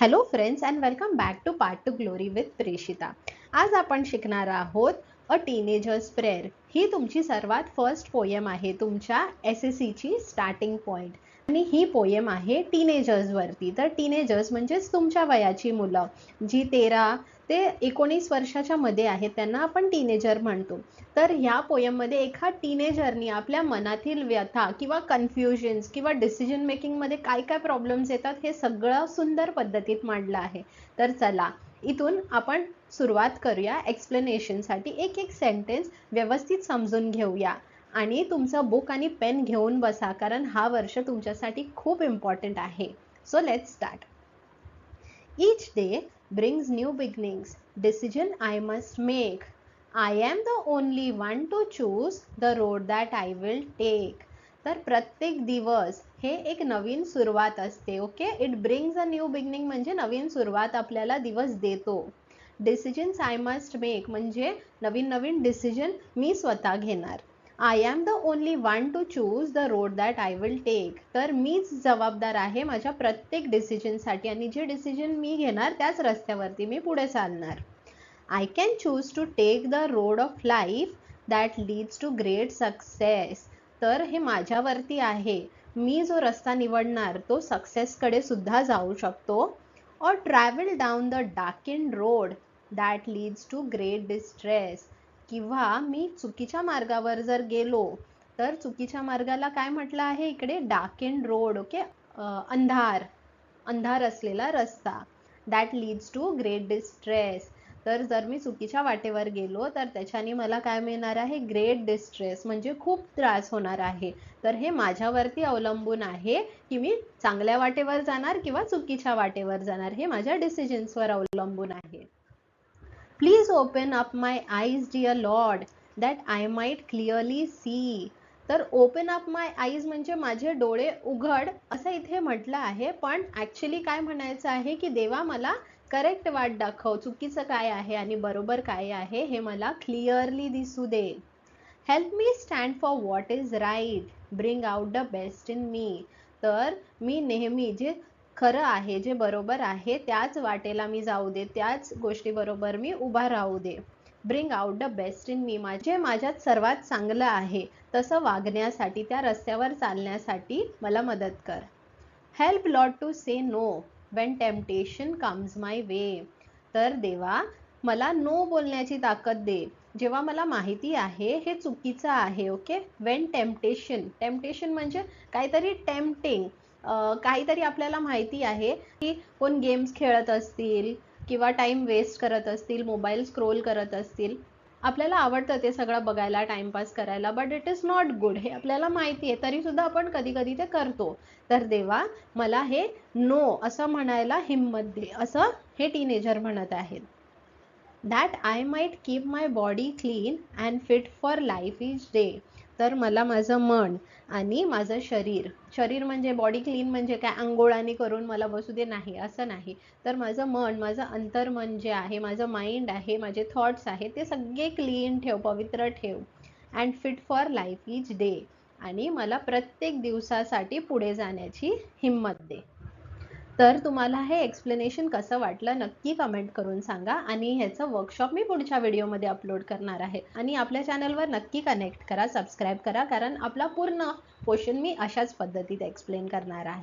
Hello friends and welcome back to part to glory with Preshita. आज आपण शिकणार आहोत अ टीनेजर्स प्रेयर. ही तुमची सर्वात फर्स्ट पोयम आहे तुमच्या SSCची स्टार्टिंग पॉईंट. आणि ही पोयम आहे टीनेजर्सवरती. तर टीनेजर्स म्हणजेच तुमच्या वयाची मुलं जी 13 ते 19 वर्षाच्या मध्ये आहेत त्यांना आपण टीनेजर म्हणतो. तर ह्या पोयममध्ये एका टीनेजरनी आपल्या मनातील व्यथा किंवा कन्फ्युजन्स किंवा डिसिजन मेकिंगमध्ये काय काय प्रॉब्लेम्स येतात हे सगळं सुंदर पद्धतीत मांडलं आहे. तर चला इथून आपण सुरुवात करूया एक्सप्लेनेशनसाठी. एक एक सेंटेन्स व्यवस्थित समजून घेऊया आणि तुमचं बुक आणि पेन घेऊन बसा, कारण हा वर्ष तुमच्यासाठी खूप इम्पॉर्टंट आहे. So let's start. Each day brings new beginnings. Decision I must make. I am the only one to choose the road that I will take. तर प्रत्येक दिवस हे एक नवीन सुरुवात असते. Okay, it brings a new beginning म्हणजे नवीन सुरुवात आपल्याला दिवस देतो. डिसिजन्स आय मस्ट मेक म्हणजे नवीन नवीन डिसिजन मी स्वतः घेणार. I am the only one to choose the road that I will take. तर मीच जबाबदार आहे माझ्या प्रत्येक डिसिजनसाठी आणि जे डिसिजन मी घेणार त्याच रस्त्यावरती मी पुढे चालणार. I can choose to take the road of life that leads to great success. तर हे माझ्यावरती आहे. मी जो रस्ता निवडणार तो सक्सेसकडे सुद्धा जाऊ शकतो. Or travel down the darkened road that leads to great distress. किंवा मी चुकीच्या मार्गावर जर गेलो तर चुकीच्या मार्गाला काय म्हटलं आहे इकडे, डार्केंड रोड. ओके, अंधार असलेला रस्ता. That leads to great distress. तर जर मी चुकीच्या वाटेवर गेलो तर त्याच्याने मला काय मिळणार आहे, ग्रेट डिस्ट्रेस म्हणजे खूप त्रास होणार आहे. तर हे माझ्यावरती अवलंबून आहे की मी चांगल्या वाटेवर जाणार किंवा चुकीच्या वाटेवर जाणार. हे माझ्या डिसिजन्सवर अवलंबून आहे. Please open up my eyes dear lord that I might clearly see. तर ओपन अप माय आईज म्हणजे माझे डोळे उघड असं इथे म्हटलं आहे, पण ॲक्च्युली काय म्हणायचं आहे की देवा मला करेक्ट वाट दाखव, चुकीचं काय आहे आणि बरोबर काय आहे हे मला क्लिअरली दिसू दे. Help me stand for what is right, bring out the best in me. तर मी नेहमी जे खरं आहे, जे बरोबर आहे त्याच वाटेला मी जाऊ दे, त्याच गोष्टीबरोबर मी उभा राहू दे. Bring out the best in me, माझे माझ्यात सर्वात चांगलं आहे तसं वागण्यासाठी, त्या रस्त्यावर चालण्यासाठी मला मदत कर. Help lord to say no when temptation comes my way. तर देवा मला नो बोलण्याची ताकद दे जेव्हा मला माहिती आहे हे चुकीचं आहे. ओके, वेन टेम्पटेशन म्हणजे काहीतरी टेम्पटिंग, काहीतरी आपल्याला माहिती आहे की कोण गेम्स खेळत असतील किंवा टाइम वेस्ट करत असतील, मोबाईल स्क्रोल करत असतील, आपल्याला आवडतं ते सगळं बघायला, टाइमपास करायला, but it is not good हे आपल्याला माहिती आहे, तरी सुद्धा आपण कधी कधी ते करतो. तर देवा मला हे नो असं म्हणायला हिम्मत दे, असं हे टीनेजर म्हणत आहेत. That I might keep my body clean and fit for life each day. तर मला माझं मन आणि माझं शरीर म्हणजे बॉडी क्लीन म्हणजे काय, आंघोळाने करून मला बसू दे, नाही असं नाही. तर माझं मन, माझं अंतर्मन जे आहे, माझं माइंड आहे, माझे थॉट्स आहे ते सगळे क्लीन ठेव, पवित्र ठेव. And fit for life each day, आणि मला प्रत्येक दिवसासाठी पुढे जाण्याची हिम्मत दे. तर तुम्हाला हे एक्सप्लेनेशन कसं वाटलं नक्की कमेंट करून सांगा, आणि ह्याचं वर्कशॉप मी पुढच्या व्हिडिओमध्ये अपलोड करणार आहे. आणि आपल्या चॅनलवर नक्की कनेक्ट करा, सबस्क्राईब करा, कारण आपला पूर्ण क्वेश्चन मी अशाच पद्धतीत एक्सप्लेन करणार आहे.